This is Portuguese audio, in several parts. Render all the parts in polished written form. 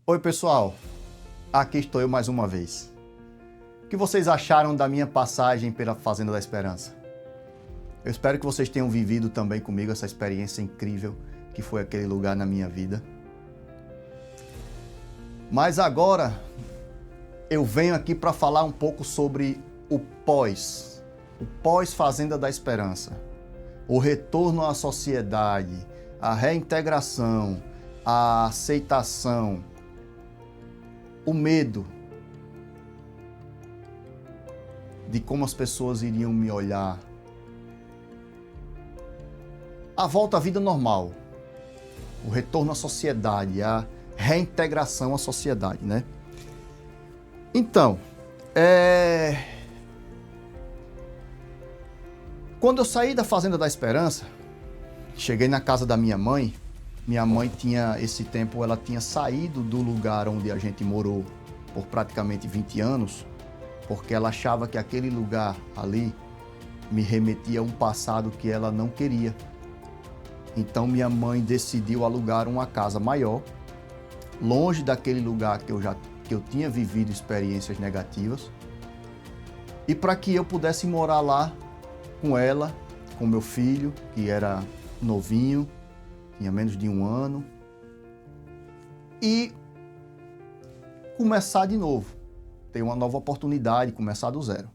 Oi, pessoal. Aqui estou eu mais uma vez. O que vocês acharam da minha passagem pela Fazenda da Esperança? Eu espero que vocês tenham vivido também comigo essa experiência incrível que foi aquele lugar na minha vida. Mas agora eu venho aqui para falar um pouco sobre o pós-Fazenda da Esperança, o retorno à sociedade, a reintegração, a aceitação, o medo de como as pessoas iriam me olhar, a volta à vida normal, o retorno à sociedade, a reintegração à sociedade, né? Então, quando eu saí da Fazenda da Esperança, cheguei na casa da minha mãe tinha, esse tempo, ela tinha saído do lugar onde a gente morou por praticamente 20 anos, porque ela achava que aquele lugar ali me remetia a um passado que ela não queria. Então minha mãe decidiu alugar uma casa maior, longe daquele lugar que eu tinha vivido experiências negativas, e para que eu pudesse morar lá com ela, com meu filho, que era novinho, tinha menos de 1 ano, e começar de novo, ter uma nova oportunidade, começar do zero.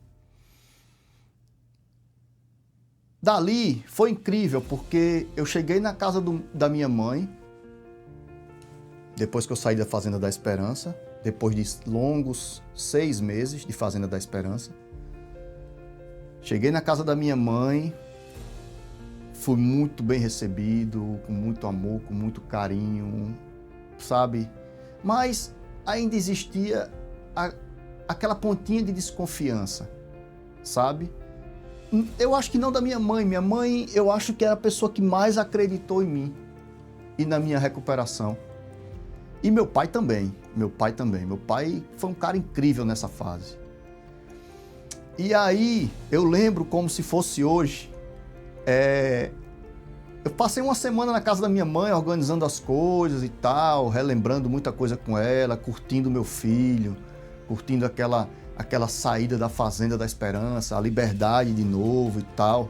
Dali foi incrível, porque eu cheguei na casa da minha mãe, depois que eu saí da Fazenda da Esperança, depois de longos 6 meses de Fazenda da Esperança. Cheguei na casa da minha mãe, fui muito bem recebido, com muito amor, com muito carinho, sabe? Mas ainda existia aquela pontinha de desconfiança, sabe? Eu acho que não da minha mãe. Minha mãe, eu acho que era a pessoa que mais acreditou em mim e na minha recuperação. E meu pai também. Meu pai foi um cara incrível nessa fase. E aí, eu lembro como se fosse hoje. Eu passei uma semana na casa da minha mãe, organizando as coisas e tal, relembrando muita coisa com ela, curtindo meu filho, curtindo aquela saída da Fazenda da Esperança, a liberdade de novo e tal.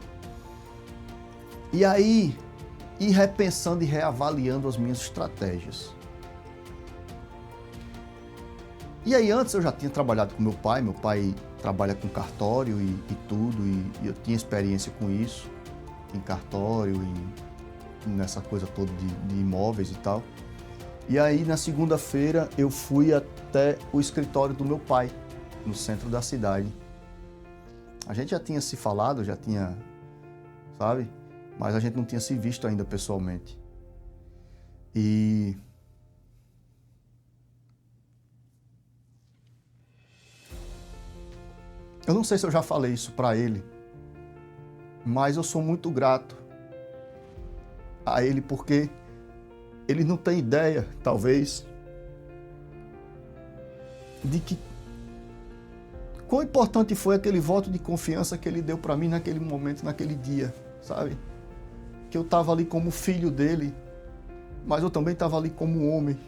E aí, ir repensando e reavaliando as minhas estratégias. E aí, antes eu já tinha trabalhado com meu pai trabalha com cartório e tudo, e eu tinha experiência com isso, em cartório e nessa coisa toda de imóveis e tal. E aí, na segunda-feira, eu fui até o escritório do meu pai, no centro da cidade. A gente já tinha se falado, já tinha, sabe? Mas a gente não tinha se visto ainda pessoalmente. E eu não sei se eu já falei isso para ele, mas eu sou muito grato a ele porque ele não tem ideia, talvez, de que quão importante foi aquele voto de confiança que ele deu para mim naquele momento, naquele dia, sabe? Que eu estava ali como filho dele, mas eu também estava ali como homem,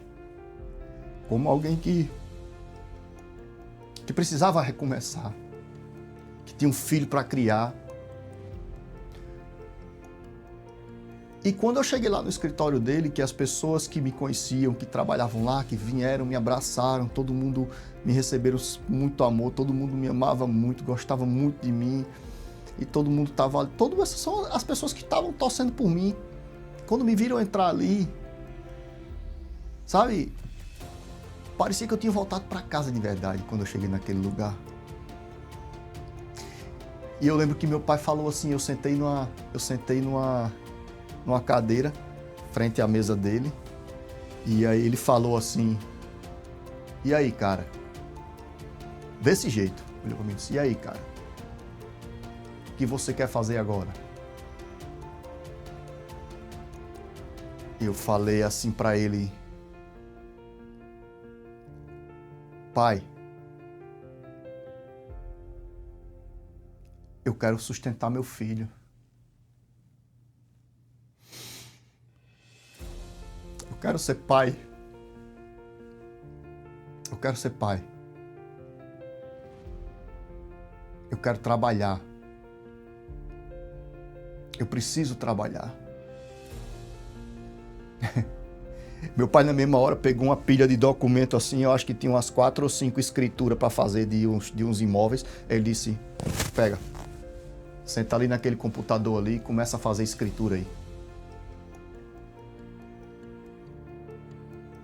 como alguém que precisava recomeçar, que tinha um filho para criar. E quando eu cheguei lá no escritório dele, que as pessoas que me conheciam, que trabalhavam lá, que vieram, me abraçaram, todo mundo me receberam muito amor, todo mundo me amava muito, gostava muito de mim, e todo mundo estava ali. Todas essas são as pessoas que estavam torcendo por mim. Quando me viram entrar ali, sabe, parecia que eu tinha voltado para casa de verdade quando eu cheguei naquele lugar. E eu lembro que meu pai falou assim, eu sentei numa cadeira, frente à mesa dele, e aí ele falou assim, e aí, cara? Desse jeito, olhou pra mim e disse, e aí, cara? O que você quer fazer agora? Eu falei assim pra ele, pai, eu quero sustentar meu filho. Eu quero ser pai. quero ser pai. Eu quero trabalhar. Eu preciso trabalhar. Meu pai, na mesma hora, pegou uma pilha de documento assim, eu acho que tinha umas 4 ou 5 escrituras para fazer de uns imóveis. Ele disse, pega, senta ali naquele computador ali e começa a fazer escritura aí.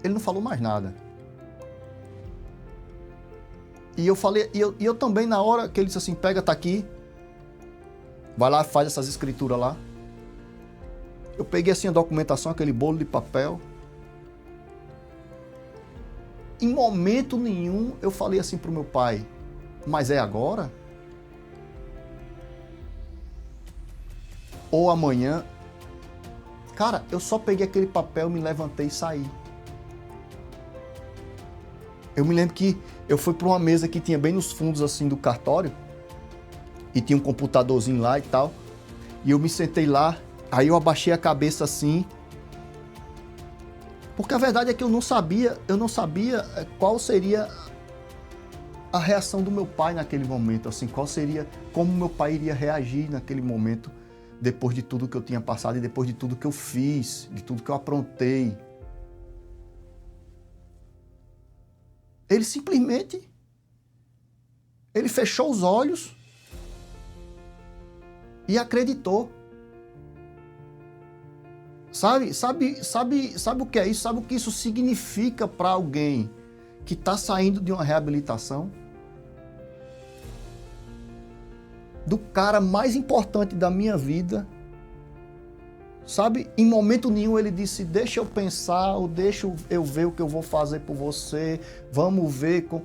Ele não falou mais nada. E eu falei, e eu também, na hora que ele disse assim, pega, tá aqui, vai lá, faz essas escrituras lá. Eu peguei assim a documentação, aquele bolo de papel. Em momento nenhum eu falei assim pro meu pai, mas é agora? Ou amanhã? Cara, eu só peguei aquele papel, me levantei e saí. Eu me lembro que eu fui para uma mesa que tinha bem nos fundos assim do cartório e tinha um computadorzinho lá e tal. E eu me sentei lá, aí eu abaixei a cabeça assim. Porque a verdade é que eu não sabia qual seria a reação do meu pai naquele momento, assim, como meu pai iria reagir naquele momento, depois de tudo que eu tinha passado e depois de tudo que eu fiz, de tudo que eu aprontei. Ele simplesmente, ele fechou os olhos e acreditou. Sabe o que é isso? Sabe o que isso significa para alguém que está saindo de uma reabilitação? Do cara mais importante da minha vida, sabe? Em momento nenhum ele disse, deixa eu pensar, ou deixa eu ver o que eu vou fazer por você, vamos ver com...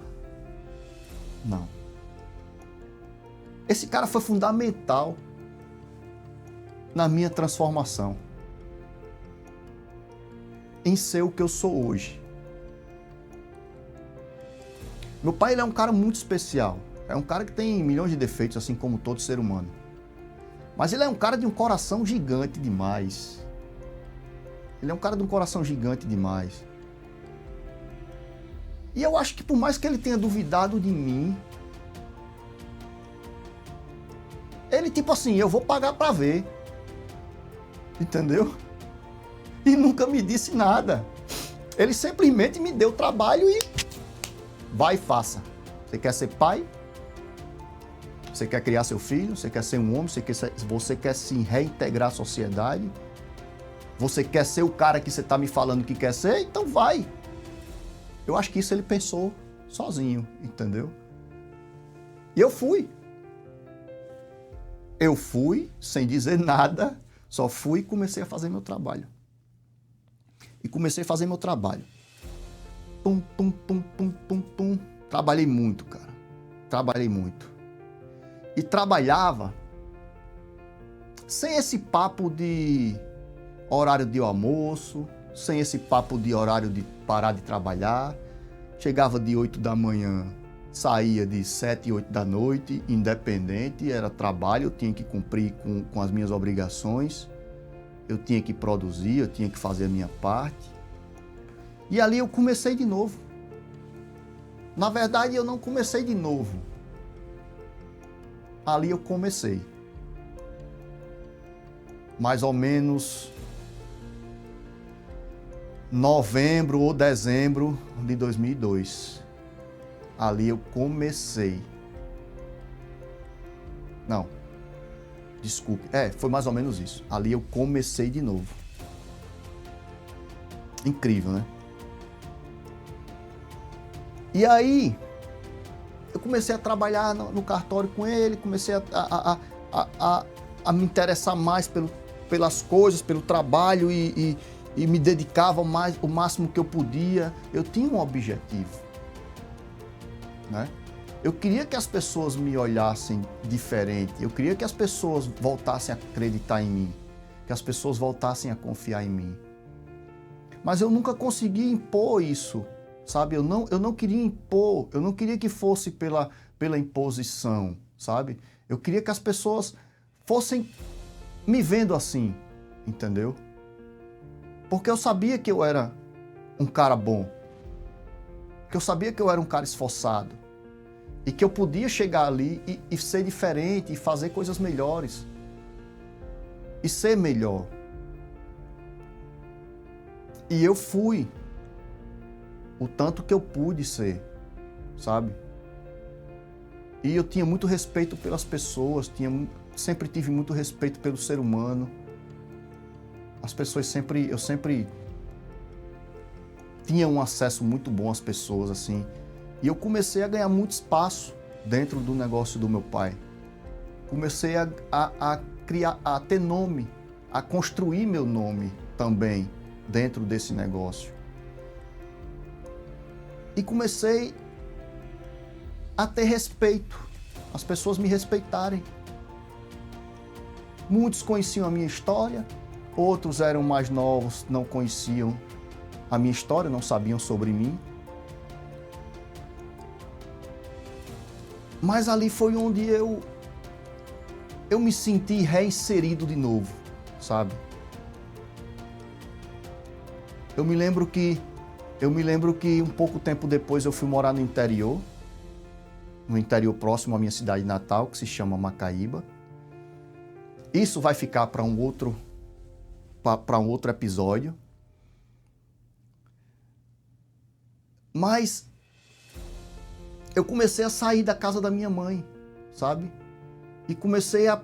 Não. Esse cara foi fundamental na minha transformação, em ser o que eu sou hoje. Meu pai, ele é um cara muito especial. É um cara que tem milhões de defeitos, assim como todo ser humano. Mas ele é um cara de um coração gigante demais. Ele é um cara de um coração gigante demais. E eu acho que por mais que ele tenha duvidado de mim, ele tipo assim, eu vou pagar pra ver. Entendeu? E nunca me disse nada. Ele simplesmente me deu trabalho e vai e faça. Você quer ser pai? Você quer criar seu filho? Você quer ser um homem? Você quer se reintegrar à sociedade? Você quer ser o cara que você está me falando que quer ser? Então vai. Eu acho que isso ele pensou sozinho, entendeu? E eu fui. Eu fui sem dizer nada, só fui e comecei a fazer meu trabalho. E comecei a fazer meu trabalho. Pum, pum, pum, pum, pum, pum. Trabalhei muito, cara. Trabalhei muito. E trabalhava sem esse papo de horário de almoço, sem esse papo de horário de parar de trabalhar. Chegava de 8 da manhã, saía de 7, 8 da noite, independente, era trabalho, eu tinha que cumprir com as minhas obrigações. Eu tinha que produzir, eu tinha que fazer a minha parte. E ali eu comecei de novo. Na verdade, eu não comecei de novo. Ali eu comecei. Mais ou menos novembro ou dezembro de 2002. Ali eu comecei. Não. Desculpe. Foi mais ou menos isso. Ali eu comecei de novo. Incrível, né? E aí, eu comecei a trabalhar no cartório com ele, comecei a me interessar mais pelas coisas, pelo trabalho e me dedicava mais, o máximo que eu podia. Eu tinha um objetivo, né? Eu queria que as pessoas me olhassem diferente, eu queria que as pessoas voltassem a acreditar em mim, que as pessoas voltassem a confiar em mim. Mas eu nunca consegui impor isso, sabe? Eu não queria impor, eu não queria que fosse pela imposição, sabe? Eu queria que as pessoas fossem me vendo assim, entendeu? Porque eu sabia que eu era um cara bom. que eu sabia que eu era um cara esforçado e que eu podia chegar ali e ser diferente e fazer coisas melhores e ser melhor. E eu fui o tanto que eu pude ser, sabe? E eu tinha muito respeito pelas pessoas, sempre tive muito respeito pelo ser humano. As pessoas eu sempre tinha um acesso muito bom às pessoas, assim. E eu comecei a ganhar muito espaço dentro do negócio do meu pai. Comecei a criar, a ter nome, a construir meu nome também dentro desse negócio. E comecei a ter respeito, as pessoas me respeitarem. Muitos conheciam a minha história, outros eram mais novos, não conheciam a minha história, não sabiam sobre mim. Mas ali foi onde eu me senti reinserido de novo, sabe? Eu me lembro que um pouco tempo depois eu fui morar no interior próximo à minha cidade natal, que se chama Macaíba. Isso vai ficar para um outro episódio. Mas eu comecei a sair da casa da minha mãe, sabe? E comecei a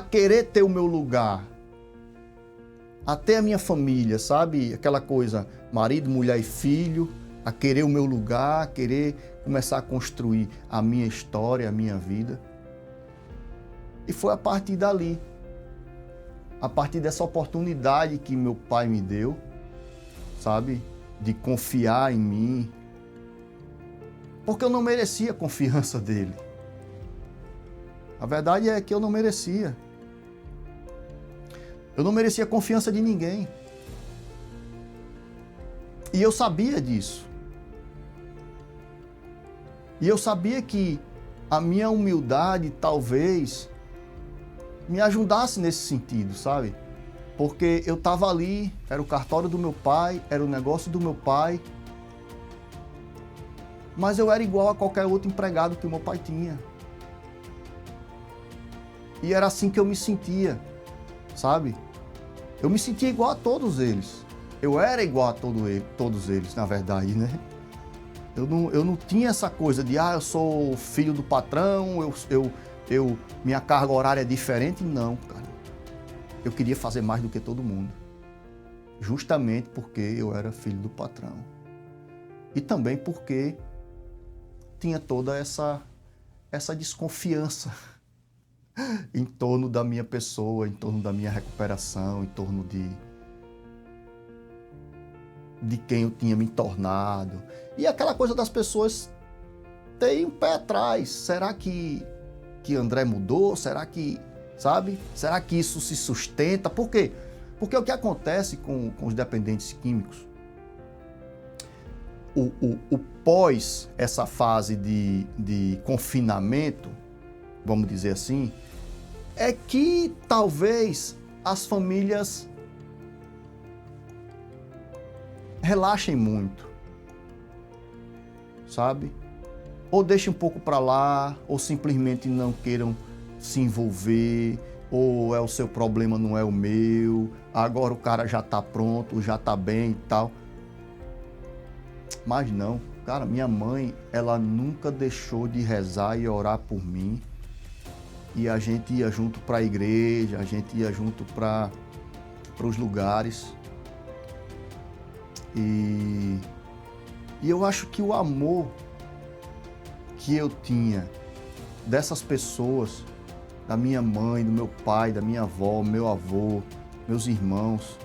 querer ter o meu lugar, a ter a minha família, sabe? Aquela coisa, marido, mulher e filho, a querer o meu lugar, a querer começar a construir a minha história, a minha vida. E foi a partir dali, a partir dessa oportunidade que meu pai me deu, sabe? De confiar em mim, porque eu não merecia a confiança dele. A verdade é que eu não merecia. Eu não merecia a confiança de ninguém. E eu sabia disso. E eu sabia que a minha humildade talvez me ajudasse nesse sentido, sabe? Porque eu estava ali, era o cartório do meu pai, era o negócio do meu pai, mas eu era igual a qualquer outro empregado que o meu pai tinha. E era assim que eu me sentia, sabe? Eu me sentia igual a todos eles. Eu era igual a todos eles, na verdade, né? Eu não tinha essa coisa de, eu sou filho do patrão, minha carga horária é diferente. Não, cara. Eu queria fazer mais do que todo mundo. Justamente porque eu era filho do patrão. E também porque tinha toda essa desconfiança em torno da minha pessoa, em torno da minha recuperação, em torno de quem eu tinha me tornado. E aquela coisa das pessoas terem um pé atrás. Será que André mudou? Será que, sabe? Será que isso se sustenta? Por quê? Porque o que acontece com os dependentes químicos, o pós essa fase de confinamento, vamos dizer assim, é que talvez as famílias relaxem muito, sabe? Ou deixem um pouco para lá, ou simplesmente não queiram se envolver, ou o seu problema não é o meu, agora o cara já está pronto, já está bem e tal. Mas não, cara, minha mãe, ela nunca deixou de rezar e orar por mim. E a gente ia junto para a igreja, a gente ia junto para os lugares. E eu acho que o amor que eu tinha dessas pessoas, da minha mãe, do meu pai, da minha avó, meu avô, meus irmãos,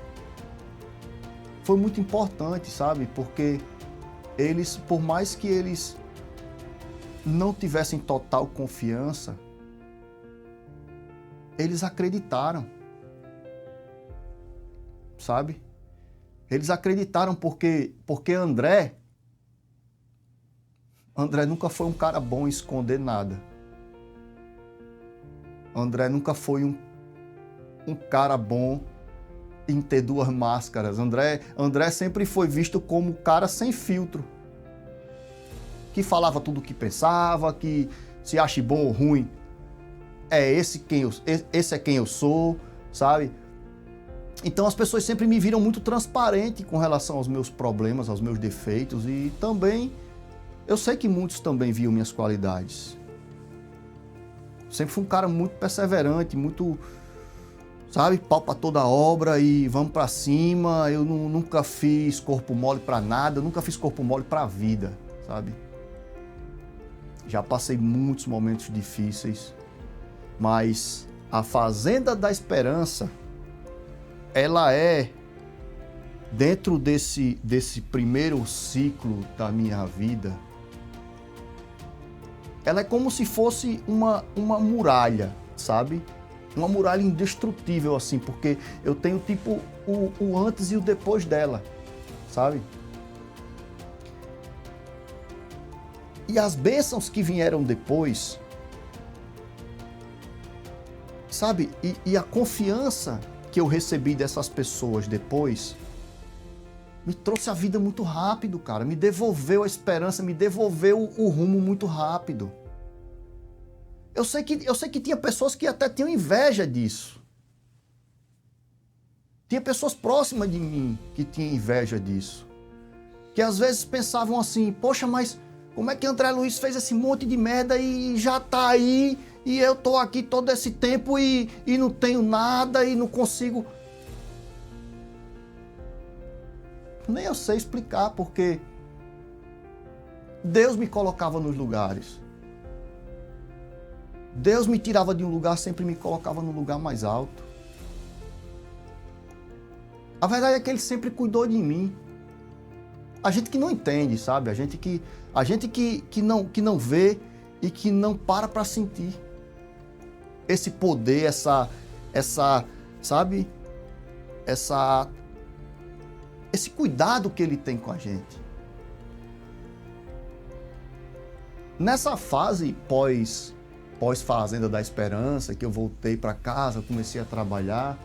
foi muito importante, sabe? Porque eles, por mais que eles não tivessem total confiança, eles acreditaram, sabe? Eles acreditaram porque André nunca foi um cara bom em esconder nada. André nunca foi um cara bom em ter duas máscaras. André sempre foi visto como cara sem filtro, que falava tudo o que pensava, que se ache bom ou ruim, esse é quem eu sou, sabe? Então as pessoas sempre me viram muito transparente com relação aos meus problemas, aos meus defeitos, e também eu sei que muitos também viam minhas qualidades. Sempre fui um cara muito perseverante, muito, sabe, pau pra toda obra e vamos pra cima. Eu nunca fiz corpo mole pra nada, eu nunca fiz corpo mole pra vida, sabe? Já passei muitos momentos difíceis, mas a Fazenda da Esperança, ela é, dentro desse primeiro ciclo da minha vida, ela é como se fosse uma muralha, sabe? Uma muralha indestrutível, assim, porque eu tenho tipo o antes e o depois dela, sabe? E as bênçãos que vieram depois, sabe? E a confiança que eu recebi dessas pessoas depois me trouxe a vida muito rápido, cara. Me devolveu a esperança, me devolveu o rumo muito rápido. Eu sei que tinha pessoas que até tinham inveja disso. Tinha pessoas próximas de mim que tinham inveja disso. Que às vezes pensavam assim, poxa, mas como é que André Luiz fez esse monte de merda e já tá aí, e eu tô aqui todo esse tempo e não tenho nada e não consigo... Nem eu sei explicar, porque Deus me colocava nos lugares. Deus me tirava de um lugar, sempre me colocava num lugar mais alto. A verdade é que Ele sempre cuidou de mim. A gente que não entende, sabe? A gente que não vê e que não para sentir esse poder, sabe? Esse cuidado que Ele tem com a gente. Nessa fase pós Fazenda da Esperança, que eu voltei para casa, comecei a trabalhar,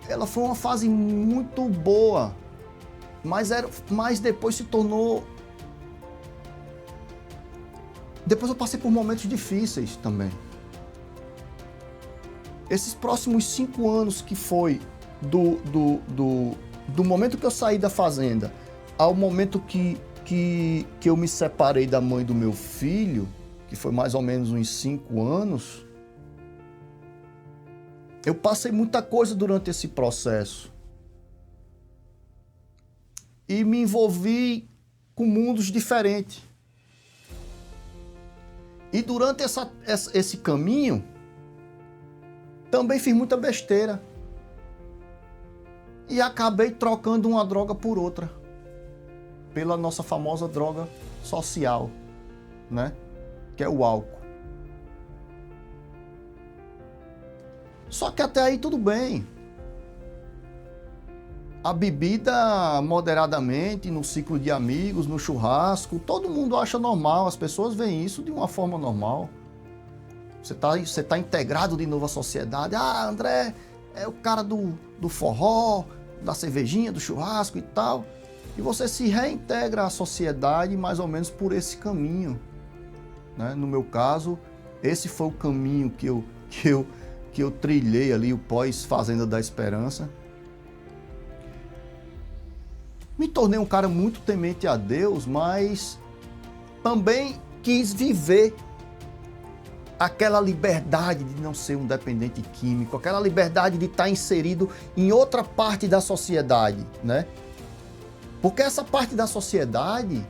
ela foi uma fase muito boa, mas depois se tornou... Depois eu passei por momentos difíceis também. Esses próximos 5 anos que foi do momento que eu saí da fazenda ao momento que eu me separei da mãe do meu filho, que foi mais ou menos uns 5 anos, eu passei muita coisa durante esse processo. E me envolvi com mundos diferentes. E durante esse caminho, também fiz muita besteira. E acabei trocando uma droga por outra. Pela nossa famosa droga social, né? Que é o álcool. Só que até aí tudo bem. A bebida moderadamente, no ciclo de amigos, no churrasco, todo mundo acha normal, as pessoas veem isso de uma forma normal. Você tá integrado de novo à sociedade. Ah, André é o cara do forró, da cervejinha, do churrasco e tal. E você se reintegra à sociedade mais ou menos por esse caminho, né? No meu caso, esse foi o caminho que eu trilhei ali, o pós-Fazenda da Esperança. Me tornei um cara muito temente a Deus, mas também quis viver aquela liberdade de não ser um dependente químico, aquela liberdade de estar inserido em outra parte da sociedade, né? Porque essa parte da sociedade,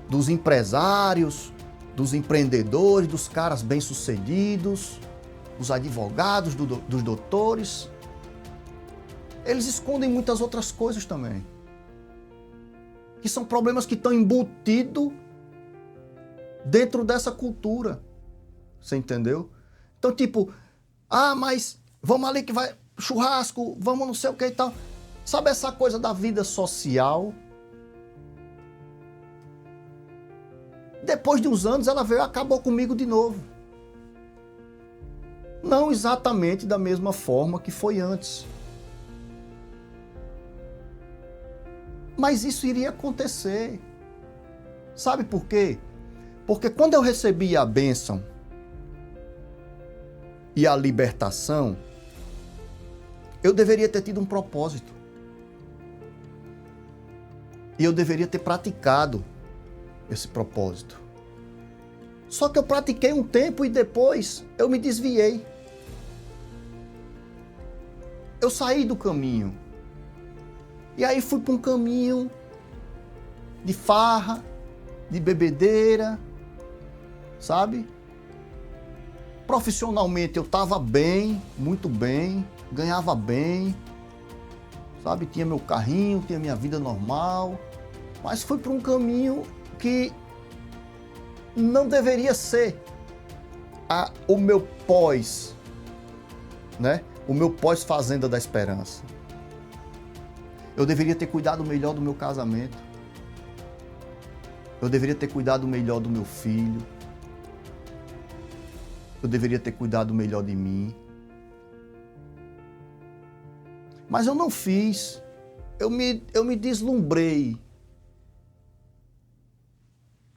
dos empresários, dos empreendedores, dos caras bem-sucedidos, dos advogados, dos doutores, eles escondem muitas outras coisas também. Que são problemas que estão embutidos dentro dessa cultura. Você entendeu? Então, tipo, mas vamos ali que vai churrasco, vamos não sei o que e tal. Sabe essa coisa da vida social? Depois de uns anos, ela veio e acabou comigo de novo. Não exatamente da mesma forma que foi antes. Mas isso iria acontecer. Sabe por quê? Porque quando eu recebi a bênção e a libertação, eu deveria ter tido um propósito. E eu deveria ter praticado esse propósito. Só que eu pratiquei um tempo e depois eu me desviei. Eu saí do caminho. E aí fui para um caminho de farra, de bebedeira, sabe? Profissionalmente eu estava bem, muito bem, ganhava bem, sabe? Tinha meu carrinho, tinha minha vida normal, mas fui para um caminho que não deveria ser o meu pós, né? O meu pós-Fazenda da Esperança. Eu deveria ter cuidado melhor do meu casamento. Eu deveria ter cuidado melhor do meu filho. Eu deveria ter cuidado melhor de mim. Mas eu não fiz. Eu me deslumbrei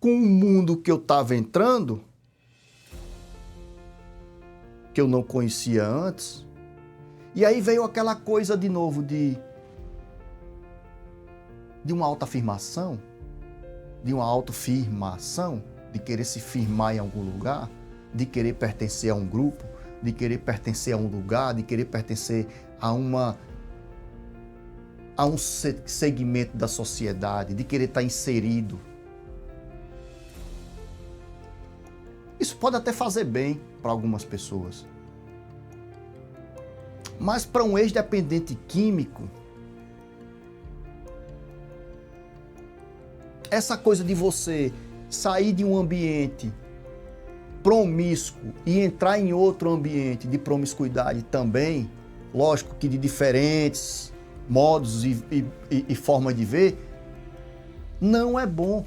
com o mundo que eu estava entrando, que eu não conhecia antes. E aí veio aquela coisa de novo de uma autoafirmação, de uma autoafirmação, de querer se firmar em algum lugar, de querer pertencer a um grupo, de querer pertencer a um lugar, de querer pertencer a um segmento da sociedade, de querer estar inserido. Isso pode até fazer bem para algumas pessoas. Mas para um ex-dependente químico, essa coisa de você sair de um ambiente promíscuo e entrar em outro ambiente de promiscuidade também, lógico que de diferentes modos e forma de ver, não é bom.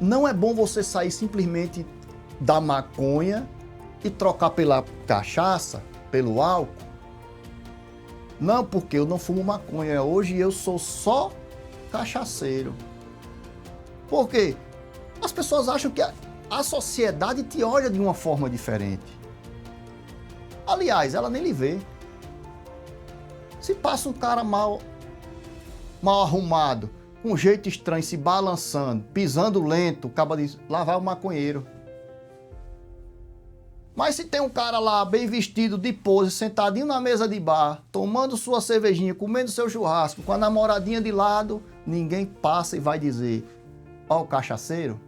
Não é bom você sair simplesmente da maconha e trocar pela cachaça, pelo álcool. Não, porque eu não fumo maconha. Hoje eu sou só cachaceiro. Por quê? As pessoas acham que a sociedade te olha de uma forma diferente. Aliás, ela nem lhe vê. Se passa um cara mal arrumado, com um jeito estranho, se balançando, pisando lento, acaba de lá vai o maconheiro. Mas se tem um cara lá, bem vestido, de pose, sentadinho na mesa de bar, tomando sua cervejinha, comendo seu churrasco, com a namoradinha de lado, ninguém passa e vai dizer, ó o cachaceiro.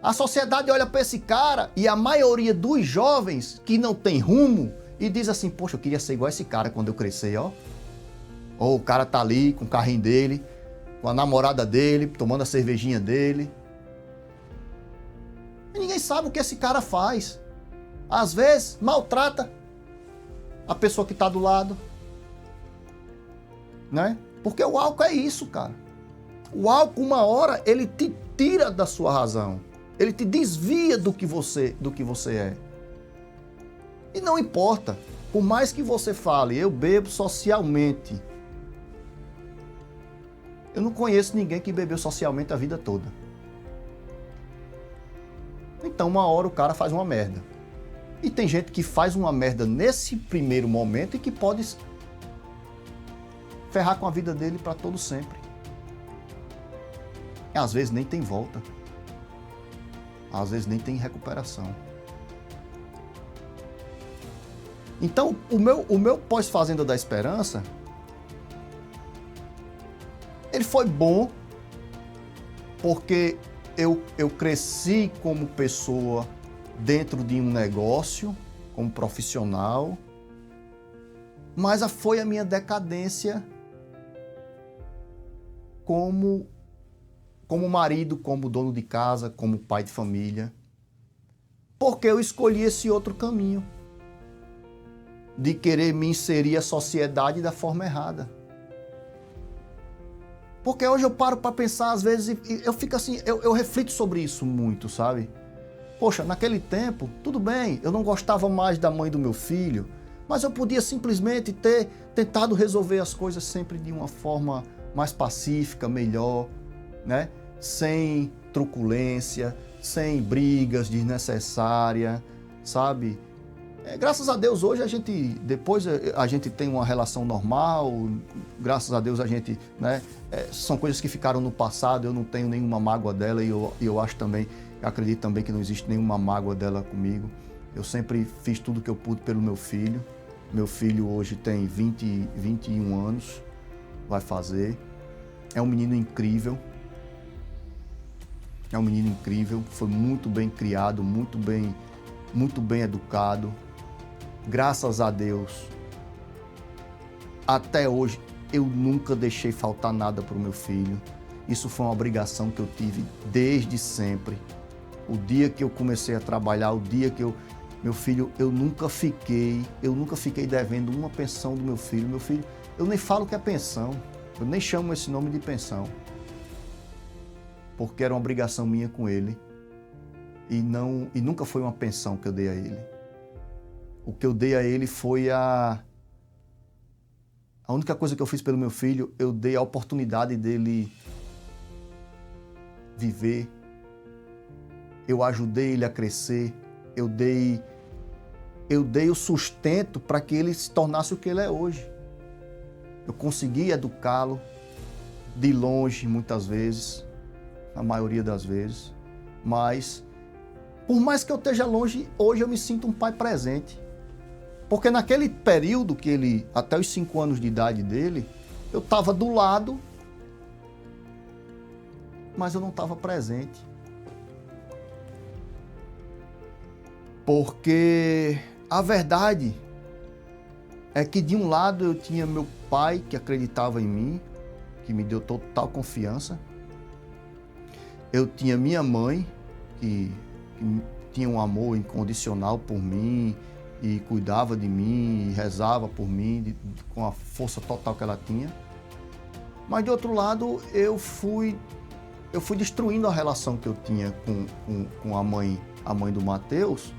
A sociedade olha para esse cara e a maioria dos jovens que não tem rumo e diz assim, poxa, eu queria ser igual a esse cara quando eu crescer, ó. Ou o cara tá ali com o carrinho dele, com a namorada dele, tomando a cervejinha dele. E ninguém sabe o que esse cara faz. Às vezes, maltrata a pessoa que está do lado. Né? Porque o álcool é isso, cara. O álcool, uma hora, ele te tira da sua razão. Ele te desvia do que você é. E não importa. Por mais que você fale, eu bebo socialmente. Eu não conheço ninguém que bebeu socialmente a vida toda. Então, uma hora o cara faz uma merda. E tem gente que faz uma merda nesse primeiro momento e que pode ferrar com a vida dele para todo sempre. E às vezes nem tem volta. Às vezes nem tem recuperação. Então, o meu pós-Fazenda da Esperança, ele foi bom porque eu cresci como pessoa dentro de um negócio, como profissional, mas foi a minha decadência como marido, como dono de casa, como pai de família, porque eu escolhi esse outro caminho de querer me inserir à sociedade da forma errada. Porque hoje eu paro para pensar às vezes e eu fico assim, eu reflito sobre isso muito, sabe? Poxa, naquele tempo, tudo bem, eu não gostava mais da mãe do meu filho, mas eu podia simplesmente ter tentado resolver as coisas sempre de uma forma mais pacífica, melhor, né? Sem truculência, sem brigas desnecessárias, sabe? Graças a Deus hoje depois a gente tem uma relação normal, graças a Deus a gente, né? São coisas que ficaram no passado, eu não tenho nenhuma mágoa dela e eu acho também, acredito também que não existe nenhuma mágoa dela comigo. Eu sempre fiz tudo o que eu pude pelo meu filho. Meu filho hoje tem 21 anos, vai fazer. É um menino incrível. É um menino incrível, foi muito bem criado, muito bem educado. Graças a Deus, até hoje, eu nunca deixei faltar nada para o meu filho. Isso foi uma obrigação que eu tive desde sempre. O dia que eu comecei a trabalhar, o dia que meu filho, eu nunca fiquei devendo uma pensão do meu filho. Meu filho, eu nem falo que é pensão, eu nem chamo esse nome de pensão, porque era uma obrigação minha com ele e nunca foi uma pensão que eu dei a ele. O que eu dei a ele foi a única coisa que eu fiz pelo meu filho, eu dei a oportunidade dele viver, eu ajudei ele a crescer, eu dei o sustento para que ele se tornasse o que ele é hoje. Eu consegui educá-lo de longe muitas vezes, a maioria das vezes, mas por mais que eu esteja longe, hoje eu me sinto um pai presente. Porque naquele período que até os 5 anos de idade dele, eu estava do lado, mas eu não estava presente. Porque a verdade é que de um lado eu tinha meu pai que acreditava em mim, que me deu total confiança. Eu tinha minha mãe que tinha um amor incondicional por mim e cuidava de mim, e rezava por mim com a força total que ela tinha. Mas de outro lado eu fui destruindo a relação que eu tinha com a mãe do Mateus,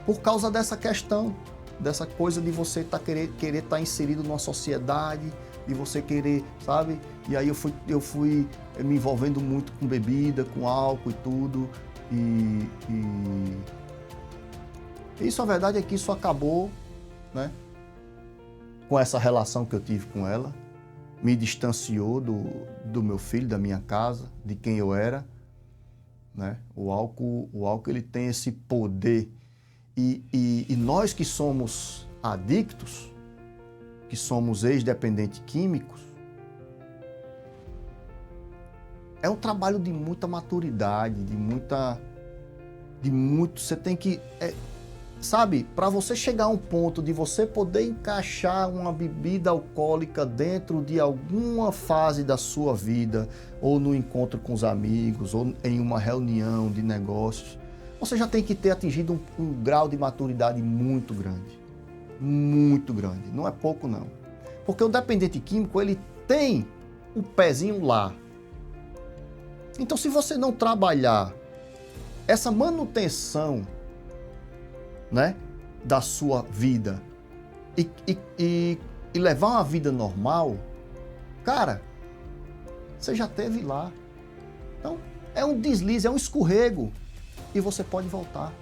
por causa dessa questão, dessa coisa de você querer estar inserido numa sociedade, de você querer, sabe? E aí eu fui me envolvendo muito com bebida, com álcool e tudo. E isso, a verdade é que isso acabou, né, com essa relação que eu tive com ela, me distanciou do meu filho, da minha casa, de quem eu era, né? O álcool ele tem esse poder e nós que somos adictos, que somos ex-dependentes químicos, é um trabalho de muita maturidade, você tem que, sabe, para você chegar a um ponto de você poder encaixar uma bebida alcoólica dentro de alguma fase da sua vida, ou no encontro com os amigos, ou em uma reunião de negócios, você já tem que ter atingido um grau de maturidade muito grande. Muito grande, não é pouco não. Porque o dependente químico, ele tem o pezinho lá. Então, se você não trabalhar essa manutenção, né, da sua vida e levar uma vida normal, cara, você já teve lá. Então, é um deslize, é um escorrego e você pode voltar,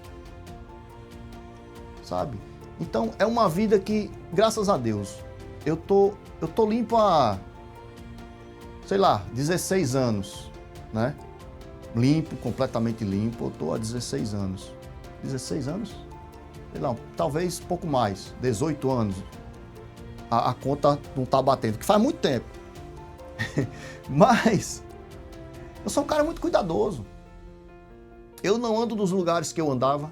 sabe? Então, é uma vida que, graças a Deus, eu tô limpo há, sei lá, 16 anos, né? Limpo, completamente limpo, eu tô há 16 anos. 16 anos? Sei lá, talvez pouco mais, 18 anos. A conta não tá batendo, que faz muito tempo. Mas eu sou um cara muito cuidadoso. Eu não ando nos lugares que eu andava.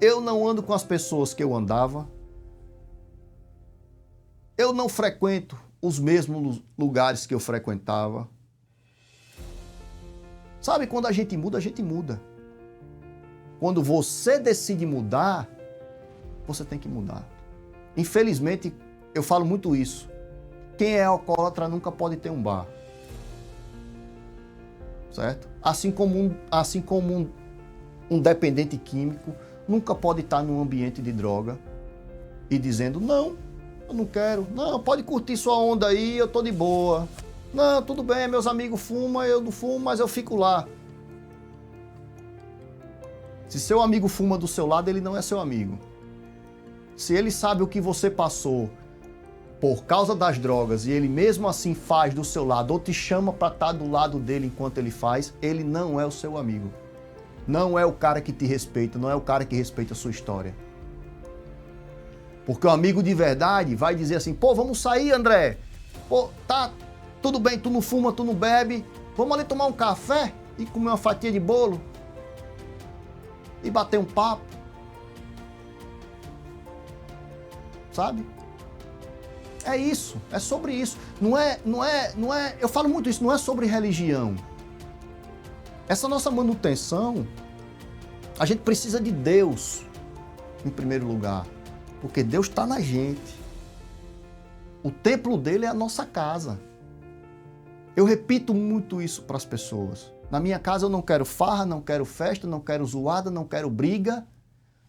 Eu não ando com as pessoas que eu andava. Eu não frequento os mesmos lugares que eu frequentava. Sabe, quando a gente muda, a gente muda. Quando você decide mudar, você tem que mudar. Infelizmente, eu falo muito isso. Quem é alcoólatra nunca pode ter um bar. certo? Assim como um dependente químico nunca pode estar num ambiente de droga e dizendo, não, eu não quero, não, pode curtir sua onda aí, eu tô de boa. Não, tudo bem, meus amigos fumam, eu não fumo, mas eu fico lá. Se seu amigo fuma do seu lado, ele não é seu amigo. Se ele sabe o que você passou por causa das drogas e ele mesmo assim faz do seu lado ou te chama para estar do lado dele enquanto ele faz, ele não é o seu amigo. Não é o cara que te respeita, não é o cara que respeita a sua história. Porque o amigo de verdade vai dizer assim, pô, vamos sair, André. Pô, tá tudo bem, tu não fuma, tu não bebe. Vamos ali tomar um café e comer uma fatia de bolo. E bater um papo. Sabe? É isso, é sobre isso. Não é, eu falo muito isso, não é sobre religião. Essa nossa manutenção, a gente precisa de Deus, em primeiro lugar. Porque Deus está na gente. O templo dele é a nossa casa. Eu repito muito isso para as pessoas. Na minha casa eu não quero farra, não quero festa, não quero zoada, não quero briga.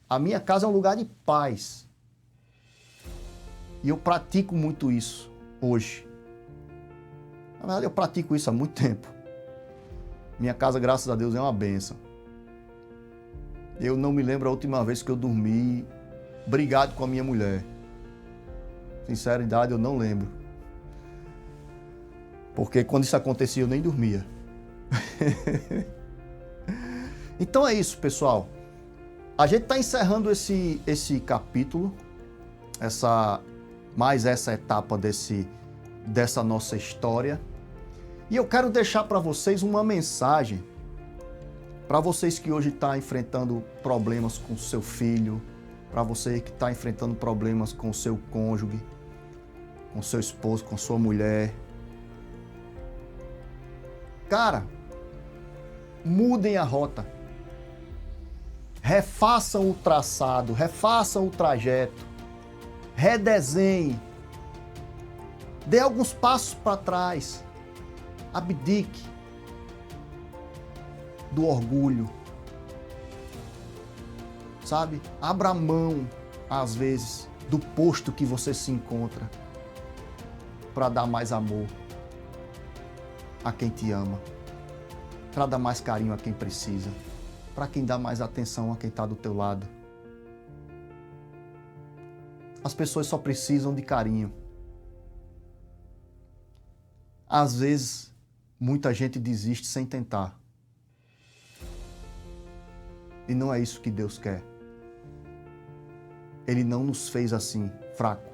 A minha casa é um lugar de paz. E eu pratico muito isso hoje. Na verdade, eu pratico isso há muito tempo. Minha casa, graças a Deus, é uma bênção. Eu não me lembro a última vez que eu dormi brigado com a minha mulher. Sinceridade, eu não lembro. Porque quando isso acontecia, eu nem dormia. Então é isso, pessoal. A gente está encerrando esse capítulo, mais essa etapa dessa nossa história. E eu quero deixar para vocês uma mensagem, para vocês que hoje estão enfrentando problemas com seu filho, para você que está enfrentando problemas com seu cônjuge, com seu esposo, com sua mulher. Cara, mudem a rota. Refaçam o traçado, refaçam o trajeto. Redesenhe. Dê alguns passos para trás. Abdique do orgulho. Sabe? Abra mão, às vezes, do posto que você se encontra para dar mais amor a quem te ama, para dar mais carinho a quem precisa, para quem dá mais atenção a quem está do teu lado. As pessoas só precisam de carinho. Às vezes, muita gente desiste sem tentar. E não é isso que Deus quer. Ele não nos fez assim, fraco.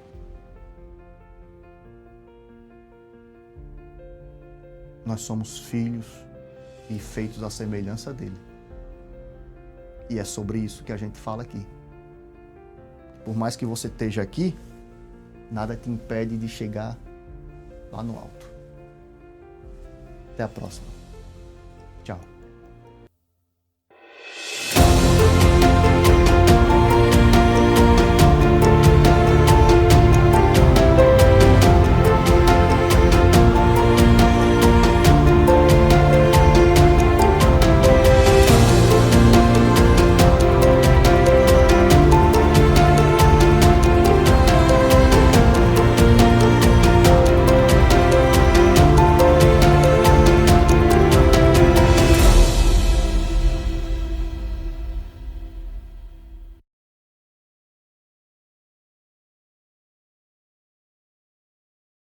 Nós somos filhos e feitos à semelhança dele. E é sobre isso que a gente fala aqui. Por mais que você esteja aqui, nada te impede de chegar lá no alto. Até a próxima. Tchau.